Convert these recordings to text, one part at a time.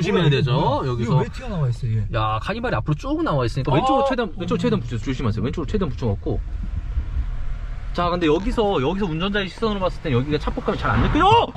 조심해야 되죠. 뭐야? 여기서. 이거 왜 튀어나와 있어 얘? 야, 카니발이 앞으로 쭉 나와 있으니까 왼쪽으로 최대한 조심하세요. 왼쪽으로 최대한 붙여갖고. 자, 근데 여기서 운전자의 시선으로 봤을 때 여기가 차폭감이 잘 안 느껴요.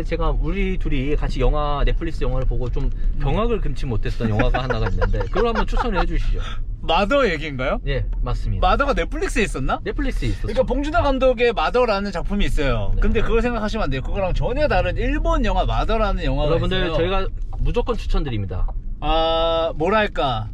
제가 우리 둘이 같이 넷플릭스 영화를 보고 좀 경악을 금치 못했던 영화가 하나가 있는데 그걸 한번 추천을 해주시죠. 마더 얘기인가요? 예, 맞습니다. 마더가 넷플릭스에 있었나? 넷플릭스에 있었어요. 그러니까 봉준호 감독의 마더라는 작품이 있어요. 네. 근데 그걸 생각하시면 안 돼요. 그거랑 전혀 다른 일본 영화 마더라는 영화가 여러분들 있어요. 저희가 무조건 추천드립니다. 뭐랄까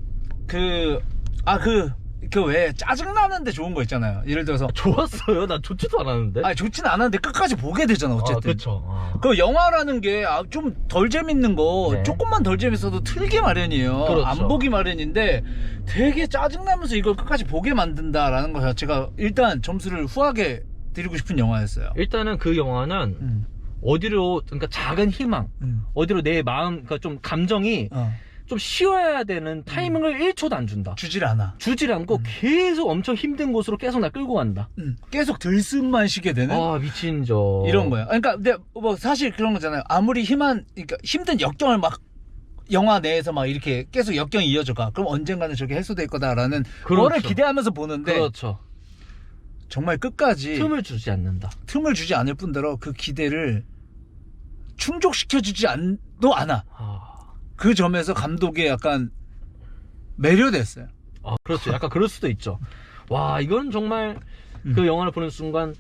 왜 짜증나는데 좋은 거 있잖아요. 예를 들어서 좋았어요. 난 좋지도 않았는데. 좋진 않았는데 끝까지 보게 되잖아. 어쨌든 그렇죠. 그 영화라는 게 좀 덜 재밌는 거 네. 조금만 덜 재밌어도 틀기 마련이에요. 그렇죠. 안 보기 마련인데 되게 짜증나면서 이걸 끝까지 보게 만든다라는 거 자체가 일단 점수를 후하게 드리고 싶은 영화였어요. 일단은 그 영화는 어디로, 그러니까 작은 희망, 어디로 내 마음, 그러니까 좀 감정이 좀 쉬어야 되는 타이밍을 1초도 안 준다. 주질 않아. 주질 않고 계속 엄청 힘든 곳으로 계속 나 끌고 간다. 계속 들숨만 쉬게 되는 미친 저 이런 거예요. 그러니까 근데 뭐 사실 그런 거잖아요. 아무리 그러니까 힘든 역경을 막 영화 내에서 막 이렇게 계속 역경이 이어져가. 그럼 언젠가는 저게 해소될 거다라는 그렇죠. 거를 기대하면서 보는데 그렇죠. 정말 끝까지 틈을 주지 않는다. 틈을 주지 않을 뿐더러 그 기대를 충족시켜주지 않아. 그 점에서 감독에 약간 매료됐어요. 그렇죠. 약간 그럴 수도 있죠. 와, 이건 정말 그 영화를 보는 순간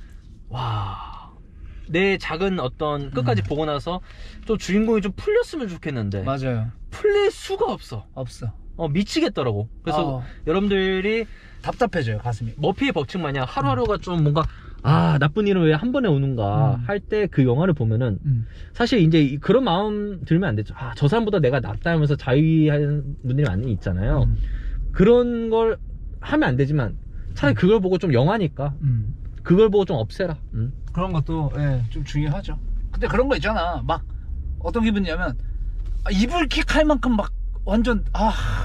내 작은 어떤 끝까지 보고 나서 좀 주인공이 좀 풀렸으면 좋겠는데 맞아요. 풀릴 수가 없어. 미치겠더라고. 그래서 여러분들이 답답해져요, 가슴이. 머피의 법칙 마냥 하루하루가 좀 뭔가 나쁜 일은 왜 한 번에 오는가 할 때 그 영화를 보면은 사실 이제 그런 마음 들면 안 되죠. 저 사람보다 내가 낫다 하면서 자위하는 분들이 많이 있잖아요. 그런 걸 하면 안 되지만 차라리 그걸 보고 좀 영화니까 그걸 보고 좀 없애라. 그런 것도 좀 중요하죠. 근데 그런 거 있잖아. 막 어떤 기분이냐면 이불킥 할 만큼 막 완전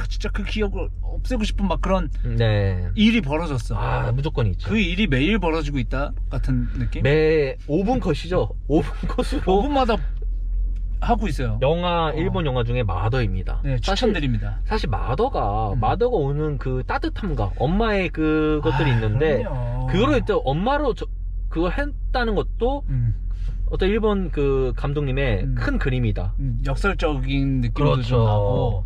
진짜 그 기억을 없애고 싶은 막 그런 일이 벌어졌어. 무조건 있죠. 그 일이 매일 벌어지고 있다 같은 느낌? 매 5분 컷이죠. 5분 컷으로 5분마다 하고 있어요. 일본 영화 중에 마더입니다. 네, 추천드립니다. 사실 마더가 오는 그 따뜻함과 엄마의 그것들이 있는데 그럼요. 그거를 일단 엄마로 그걸 했다는 것도 어떤 일본 그 감독님의 큰 그림이다. 역설적인 느낌도 그렇죠. 좀 나고.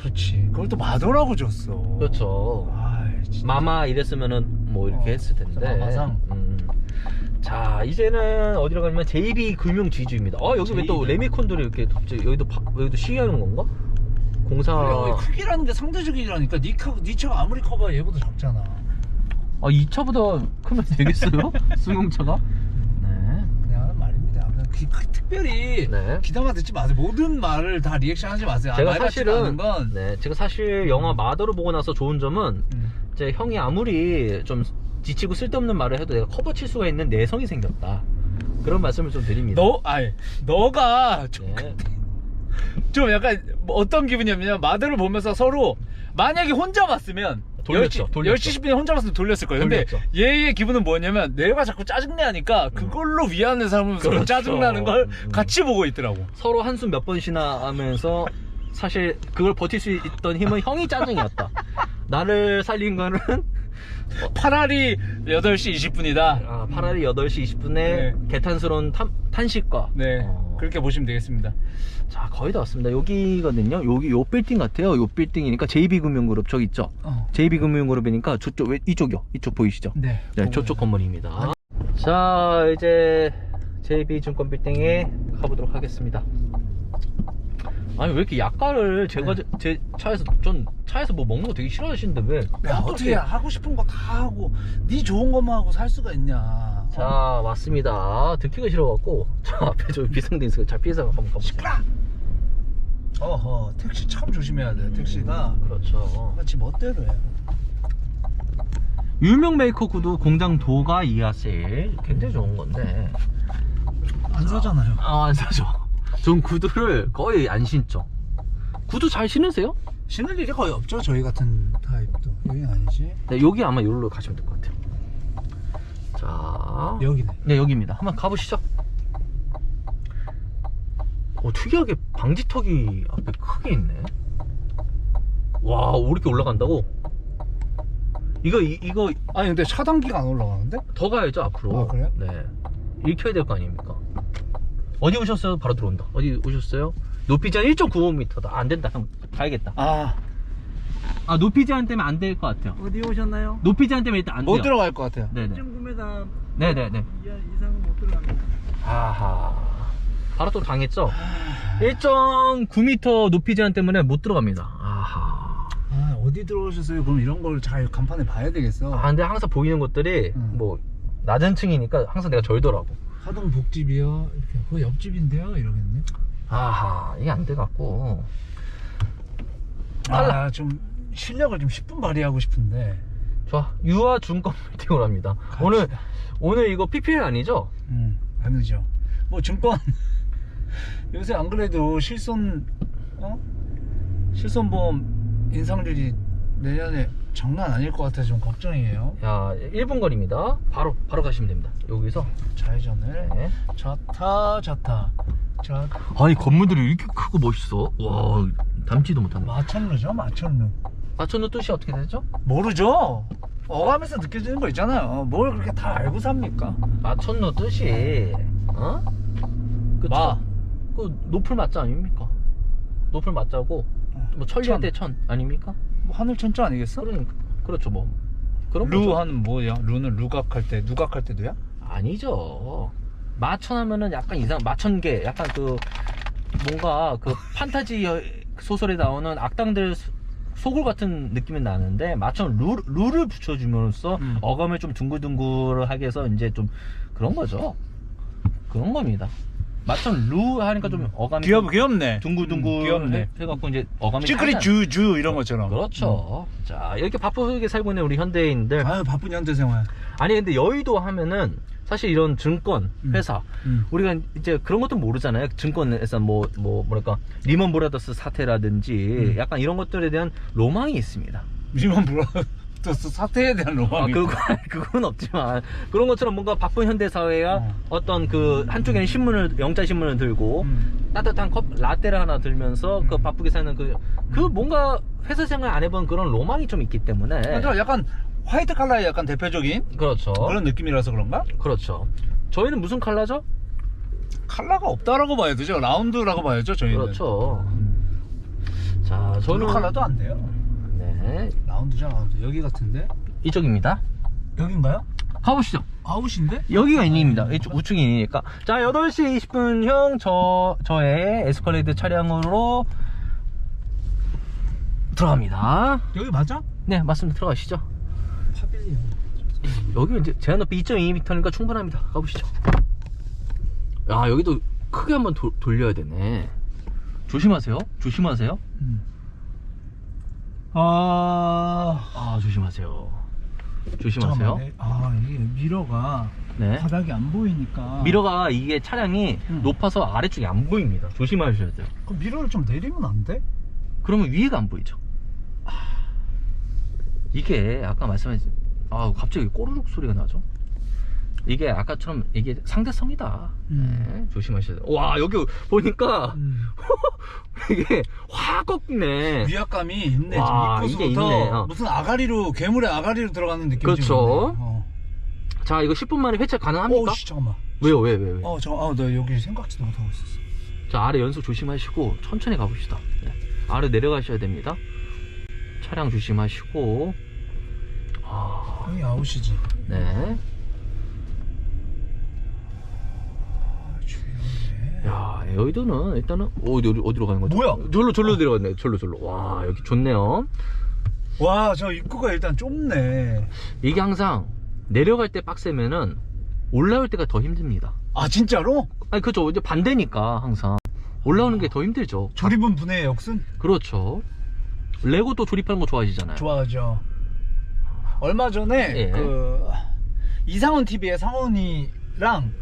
그렇지. 그걸 또 마더라고 줬어. 그렇죠. 진짜. 마마 이랬으면은 뭐 이렇게 했을 텐데. 마마상. 자, 이제는 어디로 가냐면 JB 금융 지주입니다. 여기 왜 또 레미콘들이 이렇게 갑자기 여기도 시위하는 건가? 공사. 그래, 크기라는 게 상대적이라니까. 네 차가 아무리 커봐야 얘보다 작잖아. 이 차보다 크면 되겠어요? 승용차가? 그냥 하는 말입니다. 그냥 특별히 귀담아 듣지 마세요. 모든 말을 다 리액션 하지 마세요. 제가 말 같지도 않은 건. 제가 사실 영화 마더를 보고 나서 좋은 점은 제 형이 아무리 좀 지치고 쓸데없는 말을 해도 내가 커버 칠 수가 있는 내성이 생겼다. 그런 말씀을 좀 드립니다. 너가 좀 약간 어떤 기분이냐면 마더를 보면서 서로 만약에 혼자 봤으면 돌렸죠. 10시 10분에 혼자 봤으면 돌렸을 거예요. 근데 얘의 기분은 뭐냐면 내가 자꾸 짜증내 하니까 그걸로 위안을 삼으면서 그렇죠. 짜증나는 걸 같이 보고 있더라고. 서로 한숨 몇 번 쉬나 하면서 사실 그걸 버틸 수 있던 힘은 형이 짜증이었다. 나를 살린 거는 파라리 8시 20분이다. 파라리 8시 20분에 개탄스러운 탄식과 그렇게 보시면 되겠습니다. 자, 거의 다 왔습니다. 여기거든요. 요 빌딩 같아요. 요 빌딩이니까 JB금융그룹 저기 있죠. JB금융그룹이니까 이쪽이요. 이쪽 보이시죠? 네, 저쪽 건물입니다. 자, 이제 JB증권 빌딩에 가보도록 하겠습니다. 아니, 왜 이렇게 약가를 제 차에서 뭐 먹는 거 되게 싫어하시는데 왜? 어떻게 하고 싶은 거 다 하고 네 좋은 것만 하고 살 수가 있냐. 자, 왔습니다. 듣기가 싫어갖고 저 앞에 저 비상등 있어요. 자, 피해서 한번 가보자. 택시 참 조심해야 돼. 택시가 그렇죠. 지 멋대로 해요. 유명 메이커 구두 공장 도가 이하세일 굉장히 좋은 건데 안 사잖아요. 안 사죠. 전 구두를 거의 안 신죠. 구두 잘 신으세요? 신을 일이 거의 없죠, 저희 같은 타입도. 여긴 아니지? 네, 여기 아마 여기로 가시면 될 것 같아요. 자, 여기네. 네, 여기입니다. 한번 가보시죠. 특이하게 방지턱이 앞에 크게 있네. 와, 이렇게 올라간다고? 이거 아니 근데 차단기가 안 올라가는데? 더 가야죠, 앞으로. 아, 그래요? 네. 읽혀야 될 거 아닙니까? 어디 오셨어요? 바로 들어온다. 어디 오셨어요? 높이 제한 1.95m다. 안 된다. 형, 가야겠다. 높이 제한 때문에 안 될 것 같아요. 어디 오셨나요? 높이 제한 때문에 일단 안 돼요. 못 들어갈 것 같아요. 네네. 1.9m 네네네. 이상은 못 들어갑니다. 아하. 바로 또 당했죠? 1.9m 높이 제한 때문에 못 들어갑니다. 아하. 어디 들어오셨어요? 그럼 이런 걸 잘 간판에 봐야 되겠어. 근데 항상 보이는 것들이 뭐 낮은 층이니까 항상 내가 절더라고. 하동 복집이요. 이렇게 그 옆집인데요. 이러겠네. 아하, 이게 안 돼갖고. 좀 실력을 좀 10분 발휘하고 싶은데. 좋아. 유아 중권 미팅을 합니다. 오늘 이거 PPL 아니죠? 아니죠. 뭐 증권 요새 안 그래도 실손보험 인상률이 내년에 장난 아닐 것 같아서 좀 걱정이에요. 야, 1분 거리입니다. 바로 가시면 됩니다. 여기서. 좌회전을. 네. 좌타. 아니, 건물들이 이렇게 크고 멋있어. 와, 담지도 못하네. 마천루죠, 마천루. 마천루 뜻이 어떻게 되죠? 모르죠. 어감에서 느껴지는 거 있잖아요. 뭘 그렇게 다 알고 삽니까? 마천루 뜻이, 그쵸? 그 높을 맞자 아닙니까? 높을 맞자고, 뭐 천리할 때 천 아닙니까? 뭐 하늘천자 아니겠어? 그렇죠, 뭐. 그런 거죠. 루하는 뭐야? 루는 누각할 때도야? 아니죠. 마천 하면은 약간 마천계, 약간 뭔가 판타지 소설에 나오는 악당들 소굴 같은 느낌이 나는데, 마천 룰을 붙여줌으로써 어감을 좀 둥글둥글하게 해서 이제 좀 그런 거죠. 그런 겁니다. 마천 루 하니까 좀 어감이 귀엽네. 둥글둥글 귀엽네. 해갖고 이제 어감이 찌끄리 살잖아요. 주 이런 것처럼. 그렇죠. 자, 이렇게 바쁘게 살고 있는 우리 현대인들. 바쁜 현대생활. 아니, 근데 여의도 하면은 사실 이런 증권 회사 우리가 이제 그런 것도 모르잖아요. 증권에서 뭐랄까 리먼 브라더스 사태라든지 약간 이런 것들에 대한 로망이 있습니다. 리먼 브라더스 사태에 대한 로망이. 그건 없지만 그런 것처럼 뭔가 바쁜 현대 사회가 어떤 한쪽에는 영자 신문을 들고 따뜻한 라떼를 하나 들면서 바쁘게 사는 그 뭔가 회사 생활 안 해본 그런 로망이 좀 있기 때문에. 그러니까 약간 화이트 칼라의 약간 대표적인 그렇죠. 그런 느낌이라서 그런가? 그렇죠. 저희는 무슨 컬러죠? 칼라가 없다라고 봐야 되죠. 라운드라고 봐야죠, 저희는. 그렇죠. 자, 저는 블루 칼라도 안 돼요. 네, 라운드죠, 라운드. 여기 같은데? 이쪽입니다. 여긴가요? 가보시죠. 아웃인데? 여기가 인입니다. 이쪽 우측이 인이니까. 자, 8시 20분형 저의 에스컬레이드 차량으로 들어갑니다. 여기 맞아? 네, 맞습니다. 들어가시죠. 파빌리언. 여기 이제 제한 높이 2.2m니까 충분합니다. 가보시죠. 야, 여기도 크게 한번 돌려야 되네. 조심하세요. 조심하세요. 조심하세요. 조심하세요. 잠깐만, 이게 미러가 네. 바닥이 안 보이니까. 미러가 이게 차량이 높아서 아래쪽이 안 보입니다. 조심하셔야 돼요. 그럼 미러를 좀 내리면 안 돼? 그러면 위에가 안 보이죠. 이게 아까 말씀하신 갑자기 꼬르륵 소리가 나죠. 이게 아까처럼 이게 상대성이다. 네, 조심하셔야 돼요. 와, 여기 보니까 이게 확 꺾네. 위압감이 있네. 와, 지금 이게 입구서부터 있네. 무슨 괴물의 아가리로 들어가는 느낌이 그렇죠. 좀 있네. 자, 이거 10분 만에 회차 가능합니까? 잠깐만. 왜요? 왜? 잠깐만. 나 여기 생각지도 못하고 있었어. 자, 아래 연속 조심하시고 천천히 가봅시다. 네. 아래 내려가셔야 됩니다. 차량 조심하시고. 여기 아웃이지. 네. 주의하네. 야, 여의도는 일단은 어디로 가는 거죠? 뭐야? 절로 내려갔네. 절로. 와, 여기 좋네요. 와, 저 입구가 일단 좁네. 이게 항상 내려갈 때 빡세면은 올라올 때가 더 힘듭니다. 진짜로? 아니, 그죠. 이제 반대니까 항상 올라오는 게 더 힘들죠. 조립은 분해의 역순? 그렇죠. 레고도 조립하는 거 좋아하시잖아요. 좋아하죠. 얼마 전에 예. 이상훈 TV의 상훈이랑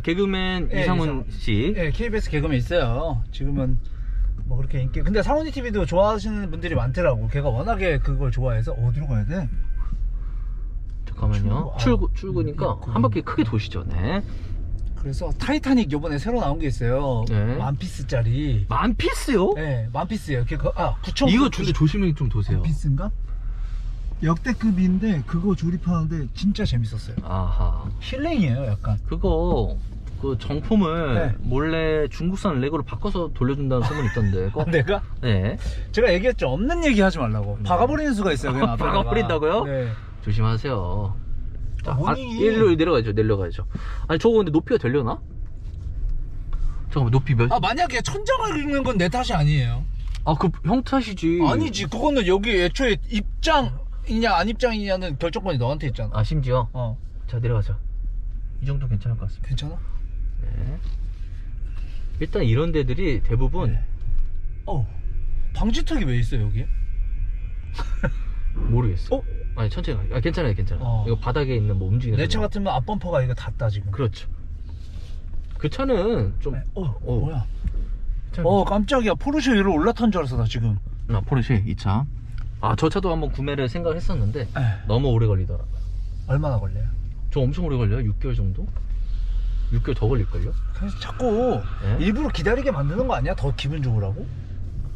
개그맨 예, 이상훈 씨. 예, KBS 개그맨 있어요. 지금은 뭐 그렇게 인기. 근데 상훈이 TV도 좋아하시는 분들이 많더라고. 걔가 워낙에 그걸 좋아해서 어디로 가야 돼? 잠깐만요. 출구니까 한 바퀴 크게 도시죠. 네. 그래서 타이타닉 요번에 새로 나온 게 있어요. 네. 만피스짜리. 만피스요? 네, 만피스예요. 9천. 이거 근데 조심히 좀 도세요. 만피스인가? 역대급인데 그거 조립하는데 진짜 재밌었어요. 아하. 힐링이에요, 약간. 그거 그 정품을 네. 몰래 중국산 레고로 바꿔서 돌려준다는 소문이 있던데. 그거? 내가? 네. 제가 얘기했죠. 없는 얘기 하지 말라고. 박아버리는 수가 있어요. 그냥 앞에다가. 박아버린다고요? 네. 조심하세요. 자, 모닝이- 일로 내려가야죠. 아니 저거 근데 높이가 되려나? 잠깐만 높이 몇? 만약에 천장을 긁는 건 내 탓이 아니에요. 그 형 탓이지. 아니지. 그거는 여기 애초에 입장이냐 안 입장이냐는 결정권이 너한테 있잖아. 심지어. 어. 자 내려가죠. 이 정도 괜찮을 것 같습니다. 괜찮아? 네. 일단 이런 데들이 대부분 네. 방지턱이 왜 있어 여기? 모르겠어. 아니 천천히 가. 괜찮아요. 이거 바닥에 있는 뭐 움직이는. 내 차 같으면 앞범퍼가 이거 닿다 지금. 그렇죠. 그 차는 좀. 네. 뭐야? 참- 깜짝이야. 포르쉐 위로 올라탄 줄 알았어 나 지금. 포르쉐 이 차. 저 차도 한번 구매를 생각했었는데 에휴. 너무 오래 걸리더라고요. 얼마나 걸려요? 저 엄청 오래 걸려요. 6개월 정도? 6개월 더 걸릴걸요? 그래서 자꾸 네? 일부러 기다리게 만드는 거 아니야? 더 기분 좋으라고?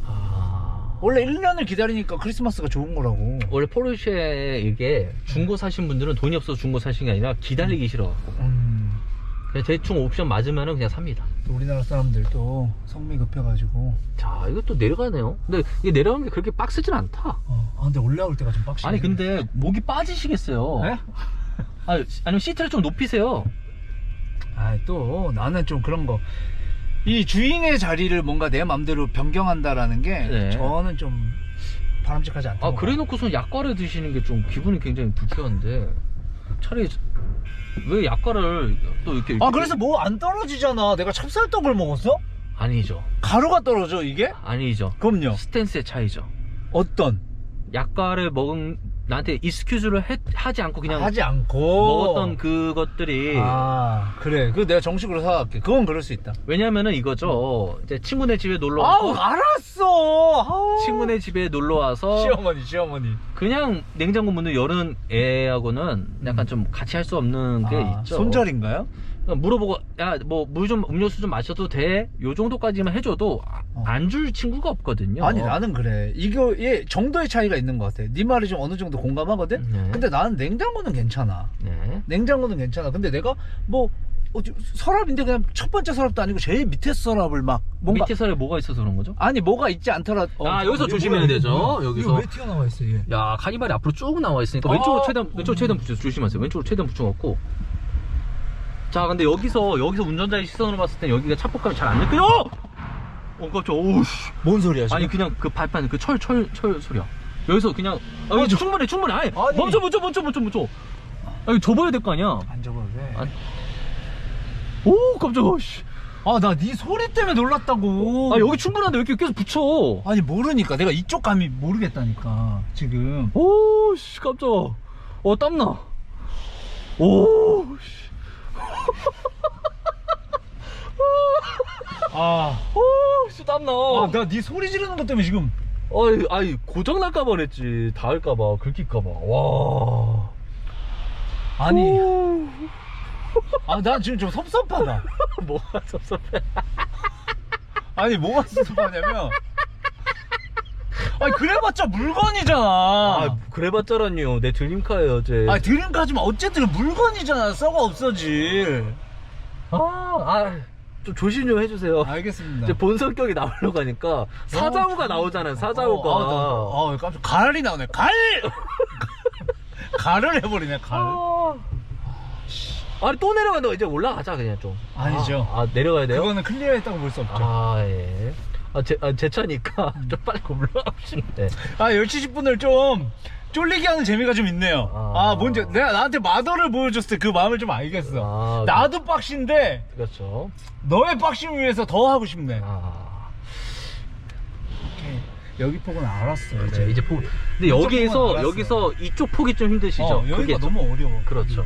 아... 원래 1년을 기다리니까 크리스마스가 좋은 거라고. 원래 포르쉐 이게 중고 사신 분들은 돈이 없어서 중고 사신 게 아니라 기다리기 싫어갖고 그냥 대충 옵션 맞으면 그냥 삽니다. 또 우리나라 사람들도 성미 급해가지고. 자 이것도 내려가네요. 근데 이게 내려가는 게 그렇게 빡세진 않다. 근데 올라올 때가 좀 빡시네. 아니 근데 목이 빠지시겠어요. 네? 아니면 시트를 좀 높이세요. 또 나는 좀 그런 거. 이 주인의 자리를 뭔가 내 맘대로 변경한다라는 게 네. 저는 좀 바람직하지 않다. 그래 놓고선 약과를 드시는 게 좀 기분이 굉장히 불쾌한데 차라리 왜 약과를 또 이렇게 그래서 뭐 안 떨어지잖아. 내가 찹쌀떡을 먹었어? 아니죠. 가루가 떨어져 이게? 아니죠. 그럼요. 스탠스의 차이죠. 어떤? 약과를 먹은 나한테 익스큐즈를 하지 않고 그냥 하지 않고 먹었던 그것들이 그래. 그 내가 정식으로 사갈게. 그건 그럴 수 있다. 왜냐면은 이거죠. 이제 친구네 집에 놀러 와서 알았어. 친구네 집에 놀러 와서 시어머니. 그냥 냉장고 문을 여는 애하고는 약간 좀 같이 할 수 없는 게 있죠. 손절인가요? 물어보고 야 뭐 물 좀 음료수 좀 마셔도 돼? 요 정도까지만 해줘도 안 줄 친구가 없거든요. 아니 나는 그래. 이거의 정도의 차이가 있는 것 같아. 네 말이 좀 어느 정도 공감하거든. 네. 근데 나는 냉장고는 괜찮아. 네. 냉장고는 괜찮아. 근데 내가 뭐 서랍인데 그냥 첫 번째 서랍도 아니고 제일 밑에 서랍을 막 뭔가 밑에 설에 뭐가 있어서 그런 거죠? 아니 뭐가 있지 않더라. 여기서 조심해야 되죠. 여기서. 이거 왜 튀어나와 있어 이게? 야 카니발이 앞으로 쭉 나와 있으니까 왼쪽으로 최대한 붙여 조심하세요. 왼쪽으로 최대한 붙여갖고. 자 근데 여기서 운전자의 시선으로 봤을 때 여기가 차폭감이 잘 안 느껴요. 깜짝. 오우씨. 뭔 소리야 지금? 아니 그냥 그 발판 그 철 소리야. 여기서 그냥 충분해. 아니 멈춰. 여기 접어야 될 거 아니야. 안 접어도 돼. 오 깜짝아. 씨. 나 네 소리 때문에 놀랐다고. 여기 충분한데 왜 이렇게 계속 붙여? 아니 모르니까 내가 이쪽 감이 모르겠다니까 지금. 오씨 깜짝아. 땀나. 오씨. 오씨 땀나. 나 네 소리 지르는 것 때문에 지금. 아이 고장 날까봐 그랬지. 닿을까봐 긁힐까봐. 와. 아니. 나 지금 좀 섭섭하다. 뭐가 섭섭해? 아니 뭐가 섭섭하냐면. 그래봤자 물건이잖아. 그래봤자란요. 내 드림카예요 어제. 드림카지만 어쨌든 물건이잖아. 썩어 없어질. 좀 조심 좀 해주세요. 알겠습니다. 이제 본 성격이 나오려고 하니까 사자우가 나오잖아요. 사자우가. 깜짝 갈이 나오네. 갈. 갈을 해버리네. 갈. 아니 또 내려간다. 이제 올라가자 그냥 좀. 아니죠. 내려가야 돼요? 그거는 클리어했다고 볼 수 없죠. 예. 제 차니까 좀 빨리 올라가시는데. 10시 10분을 좀 쫄리게 하는 재미가 좀 있네요. 뭔지 내가 나한테 마더를 보여줬을 때 그 마음을 좀 알겠어. 나도 빡신데 그렇죠. 너의 빡심을 위해서 더 하고 싶네. 여기 폭은 알았어. 이제 폭. 근데 여기서 이쪽 폭이 좀 힘드시죠? 여기가 그게 너무 어려워. 그렇죠.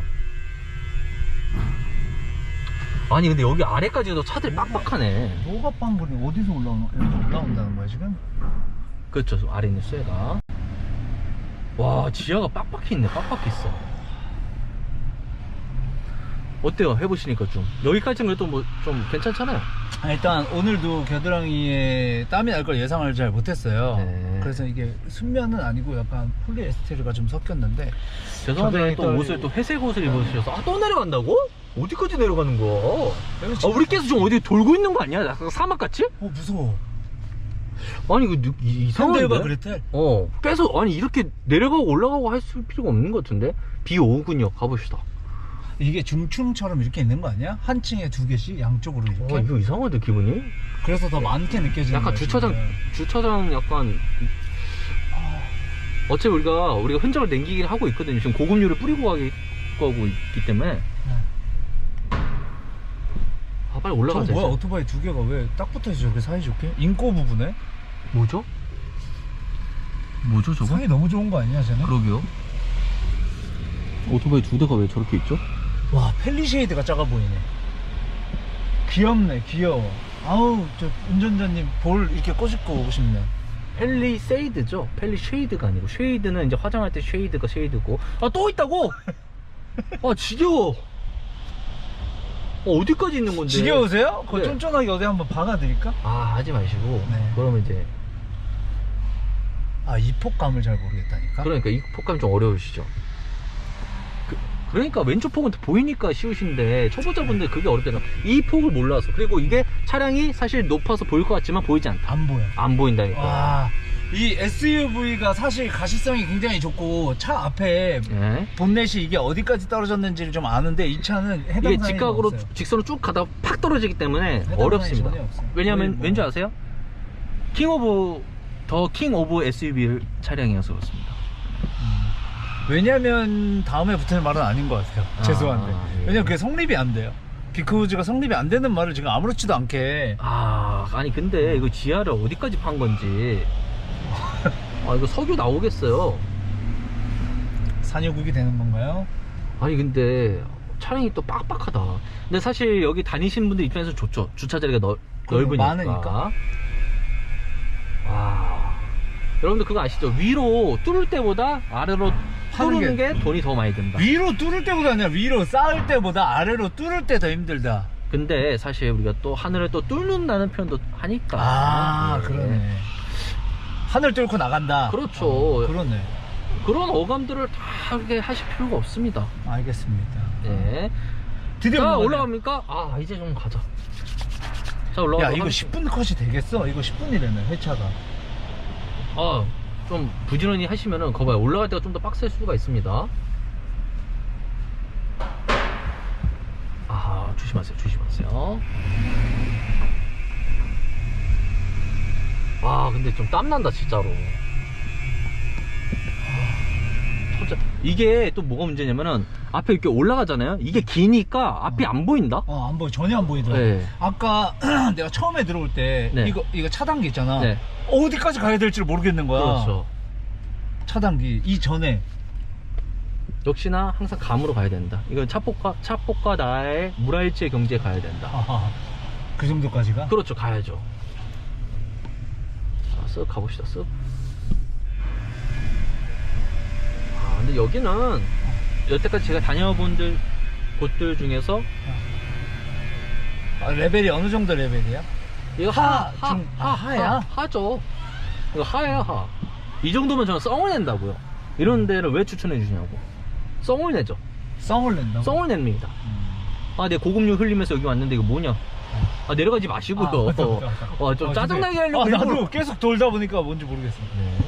아니 근데 여기 아래까지도 차들이 빡빡하네. 노가 빵불이 어디서 올라온다는 거야 지금? 그렇죠. 아래 있는 쇠가. 와 지하가 빡빡히 있네. 빡빡히 있어. 어때요? 해보시니까 좀 여기까지는 그래도 뭐 좀 괜찮잖아요. 일단 오늘도 겨드랑이에 땀이 날 걸 예상을 잘 못했어요. 네. 그래서 이게 순면은 아니고 약간 폴리에스테르가 좀 섞였는데. 죄송한데 또 겨드랑이 옷을 또 회색 옷을 입으셔서 또 내려간다고? 어디까지 내려가는 거야? 여기 우리 계속 좀 어디 돌고 있는 거 아니야? 약간 사막같이? 무서워. 아니 이거 이상한데? 현대바 그랬대. 계속 아니 이렇게 내려가고 올라가고 할 필요가 없는 것 같은데? 비 오군요. 가봅시다. 이게 중층처럼 이렇게 있는 거 아니야? 한 층에 2개씩 양쪽으로 이렇게. 이거 이상한데 기분이? 그래서 더 많게 느껴지는 약간 거야, 주차장 약간 어차피 우리가 흔적을 남기긴 하고 있거든요. 지금 고급류를 뿌리고 가고 있기 때문에. 아 빨리 올라가자. 저거 뭐야? 이제. 오토바이 2개가 왜 딱 붙어있어 저렇게 사이좋게? 인꼬 부분에? 뭐죠? 뭐죠 저거? 사이 너무 좋은 거 아니야 쟤는? 그러게요. 오토바이 2대가 왜 저렇게 있죠? 와 펠리쉐이드가 작아 보이네. 귀엽네 귀여워. 아우 저 운전자님 볼 이렇게 꼬집고 오고 싶네. 펠리세이드죠? 펠리쉐이드가 아니고 쉐이드는 이제 화장할 때 쉐이드가 쉐이드고. 아 또 있다고? 아 지겨워. 어디까지 있는 건데? 지겨우세요? 그거 네. 쫀쫀하게 어디 한번 박아드릴까? 아 하지 마시고. 네. 그러면 이제 이 폭감을 잘 모르겠다니까. 그러니까 이 폭감이 좀 어려우시죠. 그러니까 왼쪽 폭은 보이니까 쉬우신데 초보자분들 그게 어렵잖아. 이 폭을 몰라서. 그리고 이게 차량이 사실 높아서 보일 것 같지만 보이지 않다. 안 보여. 안 보인다니까. 와, 이 SUV가 사실 가시성이 굉장히 좋고 차 앞에 예. 본넷이 이게 어디까지 떨어졌는지를 좀 아는데 이 차는 해당 이게 사항이 직각으로 없어요. 직선으로 쭉 가다 팍 떨어지기 때문에 해당 어렵습니다. 사항이 전혀 없어요. 왜냐하면 거의 뭐- 왠지 아세요? 킹 오브 SUV 차량이어서 그렇습니다. 왜냐면 다음에 붙을 말은 아닌 것 같아요. 죄송한데. 예. 왜냐면 그게 성립이 안 돼요. 기크우즈가 성립이 안 되는 말을 지금 아무렇지도 않게. 아니 근데 이거 지하를 어디까지 판 건지. 이거 석유 나오겠어요. 산유국이 되는 건가요? 아니 근데 차량이 또 빡빡하다. 근데 사실 여기 다니시는 분들 입장에서 좋죠. 주차 자리가 넓으니까. 많으니까. 와. 여러분들 그거 아시죠? 위로 뚫을 때보다 아래로 뚫는 게 돈이 더 많이 든다. 위로 뚫을 때보다 아니라 위로 쌓을 때보다 아래로 뚫을 때 더 힘들다. 근데 사실 우리가 또 하늘을 또 뚫는다는 표현도 하니까. 예. 그러네. 하늘 뚫고 나간다. 그렇죠. 그러네. 그런 어감들을 다 하게 하실 필요가 없습니다. 알겠습니다. 예. 드디어 자, 올라가네. 올라갑니까? 이제 좀 가자. 자, 올라가. 야, 이거 10분 컷이 되겠어? 이거 10분이라네, 회차가. 좀 부지런히 하시면은 거봐요. 올라갈 때가 좀 더 빡셀 수가 있습니다. 조심하세요. 조심하세요. 근데 좀 땀난다 진짜로. 이게 또 뭐가 문제냐면은 앞에 이렇게 올라가잖아요. 이게 기니까 앞이 안 보인다. 안 보여. 전혀 안 보이더라고. 네. 아까 내가 처음에 들어올 때 네. 이거 차단기 있잖아. 네. 어디까지 가야 될지 모르겠는 거야. 그렇죠. 차단기 이전에. 역시나 항상 감으로 가야 된다. 이건 차폭과 나의 물화일지의 경지에 가야 된다. 그 정도까지가? 그렇죠. 가야죠. 자, 쓱 가봅시다. 쓱. 근데 여기는 여태까지 제가 다녀본 곳들 중에서 레벨이 어느 정도 레벨이야? 이거 하야? 하죠. 이거 하야 하. 이 정도면 저는 썽을 낸다고요. 이런 데를 왜 추천해 주냐고. 썽을 내죠. 썽을 낸다고? 썽을 냅니다. 내 고급류 흘리면서 여기 왔는데 이거 뭐냐. 내려가지 마시고요. 맞다. 좀 짜증나게 하려고. 나도 계속 돌다 보니까 뭔지 모르겠어. 네.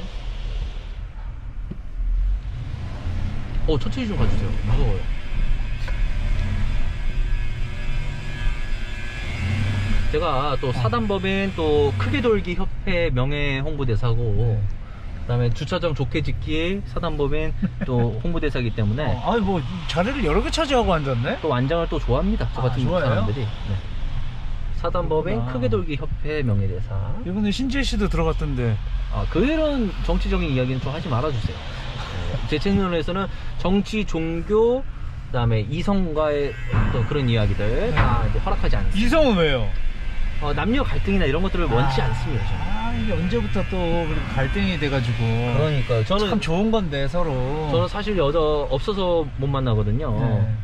천천히 좀 가주세요. 무서워요. 제가 또 사단법인 또 크게 돌기 협회 명예 홍보대사고, 그 다음에 주차장 좋게 짓기 사단법인 또 홍보대사이기 때문에 뭐 자리를 여러 개 차지하고 앉았네? 또 완장을 또 좋아합니다. 저 같은 좋아해요? 사람들이. 네. 사단법인 그렇구나. 크게 돌기 협회 명예대사. 이번에 신지혜 씨도 들어갔던데. 그런 정치적인 이야기는 좀 하지 말아주세요. 제 채널에서는 정치, 종교, 그다음에 이성과의 어떤 그런 이야기들 다 이제 허락하지 않습니다. 이성은 왜요? 남녀 갈등이나 이런 것들을 원치 않습니다. 저는. 이게 언제부터 또 그렇게 갈등이 돼가지고. 그러니까요. 저는 참 좋은 건데 서로. 저는 사실 여자 없어서 못 만나거든요. 네.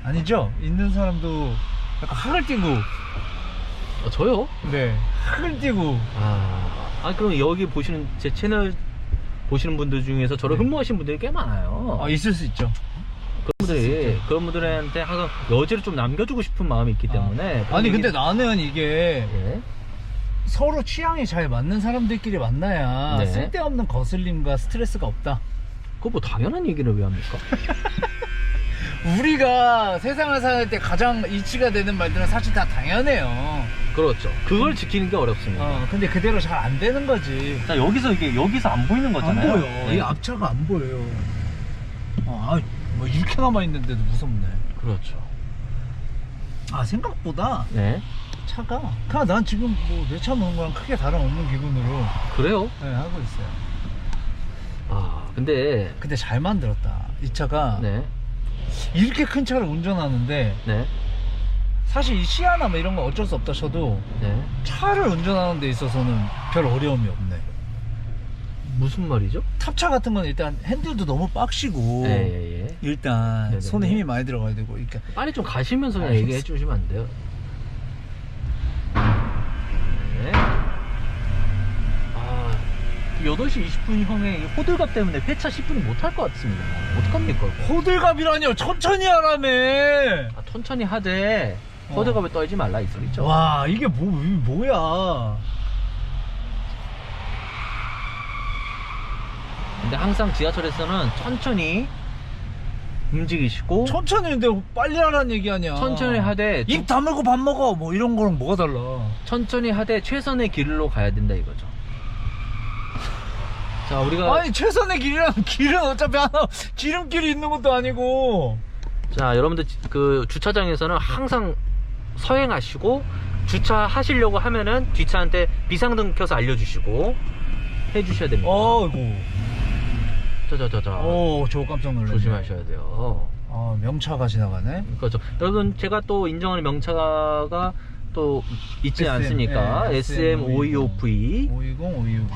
아니죠? 있는 사람도 약간 학을 띄고. 저요? 네. 학을 띄고. 그럼 여기 보시는 제 채널 보시는 분들 중에서 저를 네. 흠모하시는 분들이 꽤 많아요. 있을 수 있죠. 그런 분들한테 항상 여지를 좀 남겨주고 싶은 마음이 있기 때문에. 아니 근데 나는 이게 예. 서로 취향이 잘 맞는 사람들끼리 만나야 네. 쓸데없는 거슬림과 스트레스가 없다. 그거 뭐 당연한 얘기를 왜 합니까? 우리가 세상을 살 때 가장 이치가 되는 말들은 사실 다 당연해요. 그렇죠. 그걸 지키는 게 어렵습니다. 근데 그대로 잘 안 되는 거지. 자, 여기서 안 보이는 거잖아요. 안 보여. 이 앞차가 안 보여요. 뭐 이렇게 남아 있는데도 무섭네. 그렇죠. 생각보다 네. 차가 그냥 난 지금 뭐 내 차 모는 거랑 크게 다름없는 기분으로 그래요? 네, 하고 있어요. 근데 잘 만들었다. 이 차가 네. 이렇게 큰 차를 운전하는데 네. 사실 이 시야나 뭐 이런 건 어쩔 수 없다 쳐도 네. 차를 운전하는 데 있어서는 별 어려움이 없네. 무슨 말이죠? 탑차 같은 건 일단 핸들도 너무 빡시고 예. 일단 네네네. 손에 힘이 많이 들어가야 되고 그러니까 빨리 좀 가시면서 그냥 알겠어. 얘기해 주시면 안 돼요? 네. 8시 20분 형의 호들갑 때문에 회차 10분을 못 할 것 같습니다. 어떡합니까? 호들갑이라뇨. 천천히 하라며. 천천히 하되 호들갑을 떨지 말라 이 소리죠. 와 이게 뭐야. 근데 항상 지하철에서는 천천히 움직이시고 천천히 근데 빨리 하라는 얘기 아니야. 천천히 하되 입 다물고 밥 먹어 뭐 이런 거랑 뭐가 달라. 천천히 하되 최선의 길로 가야 된다 이거죠. 자, 우리가 아니 최선의 길이란 길은 어차피 하나 기름길이 있는 것도 아니고. 자, 여러분들 그 주차장에서는 항상 서행하시고 주차하시려고 하면은 뒷차한테 비상등 켜서 알려주시고 해주셔야 됩니다. 어이구. 자자자자. 저 깜짝 놀랐네. 조심하셔야 돼요. 명차가 지나가네. 그렇죠. 여러분 제가 또 인정하는 명차가 또 있지 SM, 않습니까? 네, SM525V 520,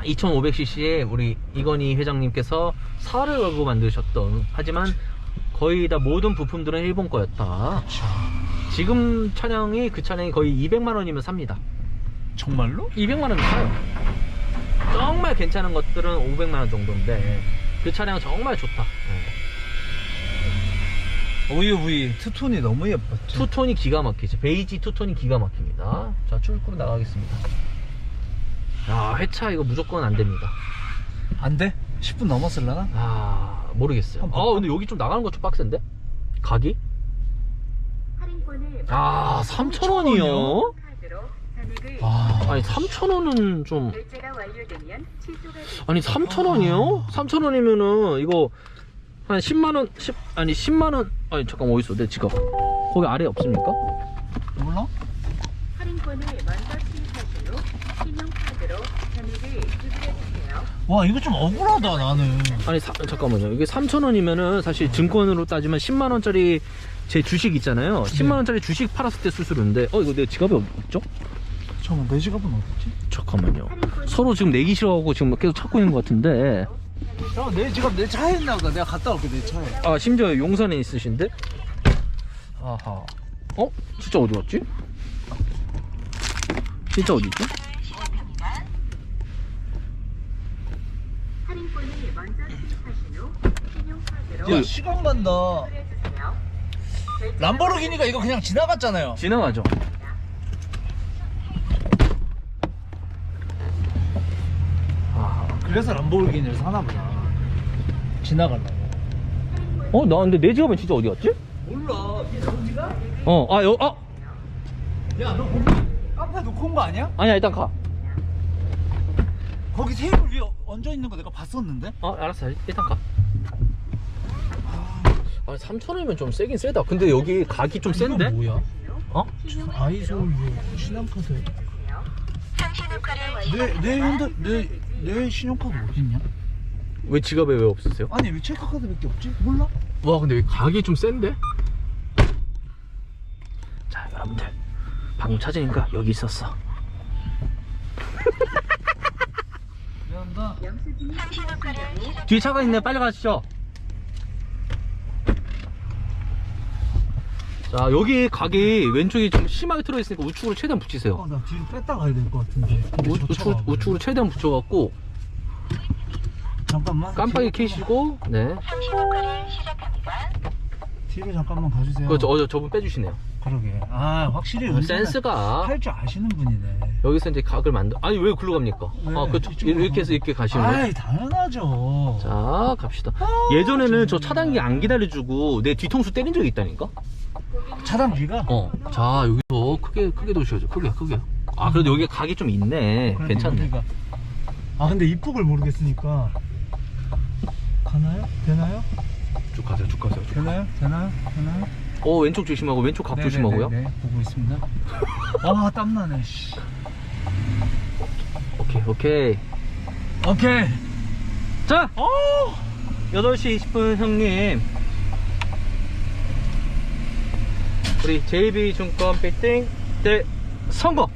2500cc에 우리 이건희 회장님께서 살을 걸고 만드셨던, 하지만 거의 다 모든 부품들은 일본 거였다. 그렇죠. 지금 그 차량이 거의 200만원이면 삽니다. 정말로? 200만원이면 사요. 정말 괜찮은 것들은 500만원 정도인데 그 차량 정말 좋다. OUV 투톤이 너무 예뻤죠. 투톤이 기가 막히죠. 베이지 투톤이 기가 막힙니다. 자, 출구로 나가겠습니다. 회차 이거 무조건 안 됩니다. 안 돼? 10분 넘었을라나? 모르겠어요. 근데 여기 좀 나가는 거 좀 빡센데? 가기? 3,000원이요? 아니 3,000원은 좀, 아니 3,000원이요? 3,000원이면은 이거 한 10만원 10만원 아니 잠깐 어딨어 내 지갑 거기 아래에 없습니까? 몰라? 할인권을 먼저 투입하신 후 신용카드로 금액을 지불해주세요. 와 이거 좀 억울하다 나는. 아니 잠깐만요. 이게 3,000원이면은 사실 증권으로 따지면 10만원짜리 제 주식 있잖아요. 10만원짜리 주식 팔았을 때 수수료인데 이거 내 지갑에 없죠? 잠깐만 내 지갑은 어딨지? 잠깐만요. 서로 지금 내기 싫어하고 지금 계속 찾고 있는 것 같은데. 내 지갑 내 차에 있나 보다. 내가 갔다 올게 내 차에. 심지어 용산에 있으신데? 아하. 진짜 어디 갔지? 진짜 어디 있지? 할인권을 먼저 투입하신 후 신용카드로 야 시간 간다. 지불해주세요. 람보르기니가 이거 그냥 지나갔잖아요. 지나가죠. 그래서 람보르기니를 사나보다. 지나가려고. 나 근데 내 지갑은 진짜 어디 갔지? 몰라. 이게 너 지갑? 야 너 거기 카페 놓고 온 거 아니야? 아니야, 일단 가. 거기 테이블 위에 얹어 있는 거 내가 봤었는데? 알았어. 일단 가. 3,000원이면 좀 세긴 세다. 근데 여기 가기 좀 센데? 뭐야? 아이솔 신용카드. 내 신용카드 어딨냐? 왜 지갑에 왜 없으세요? 아니 왜 체크카드밖에 없지? 몰라? 와 근데 가격이 좀 센데? 자 여러분들 방금 찾으니까 여기 있었어. 미안합니다. 영수증이 필요하신다고 뒤에 차가 있네. 빨리 가시죠. 자 여기 각이 왼쪽이 좀 심하게 틀어있으니까 우측으로 최대한 붙이세요. 나 뒤로 뺐다 가야 될 것 같은데. 근데 저 차가 우측으로 최대한 붙여갖고 잠깐만. 깜빡이 뒤로 켜시고 네. 뒤로 잠깐만 가주세요. 저분 빼주시네요. 그러게. 아 확실히 운전을 센스가 할 줄 아시는 분이네. 여기서 이제 각을 만들. 아니 왜 글로 갑니까? 왜? 아 그쪽 이쪽으로 이렇게 해서 이렇게 가시는 거예요? 아이 당연하죠. 자 갑시다. 예전에는 저 차단기 안 기다려주고 내 뒤통수 때린 적이 있다니까? 차단기가? 자 여기서 크게 도셔야죠. 크게. 아 그래도 여기 각이 좀 있네. 그래도 괜찮네. 여기가- 아 근데 입폭을 모르겠으니까 가나요? 되나요? 쭉 가세요. 되나요? 왼쪽 조심하고 왼쪽 각 조심하고요. 네, 보고 있습니다. 아 땀나네. 씨. 오케이. 오케이. 자 8시 20분 형님 우리 JB증권 빌딩 대 성공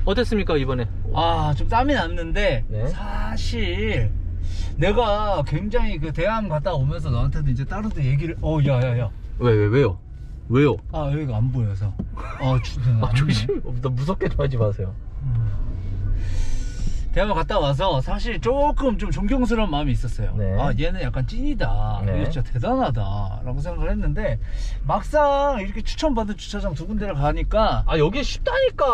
어땠습니까 이번에? 아, 좀 땀이 났는데 네. 사실 내가 굉장히 그 대함 갔다 오면서 너한테도 이제 따로도 얘기를 야야야. 왜요? 아, 여기가 안 보여서. 조심. 너 무섭게 좀 하지 마세요. 대함 갔다 와서 사실 조금 좀 존경스러운 마음이 있었어요. 네. 아, 얘는 약간 찐이다. 네. 이거 진짜 대단하다. 라고 생각을 했는데 막상 이렇게 추천받은 주차장 두 군데를 가니까 아 여기 쉽다니까.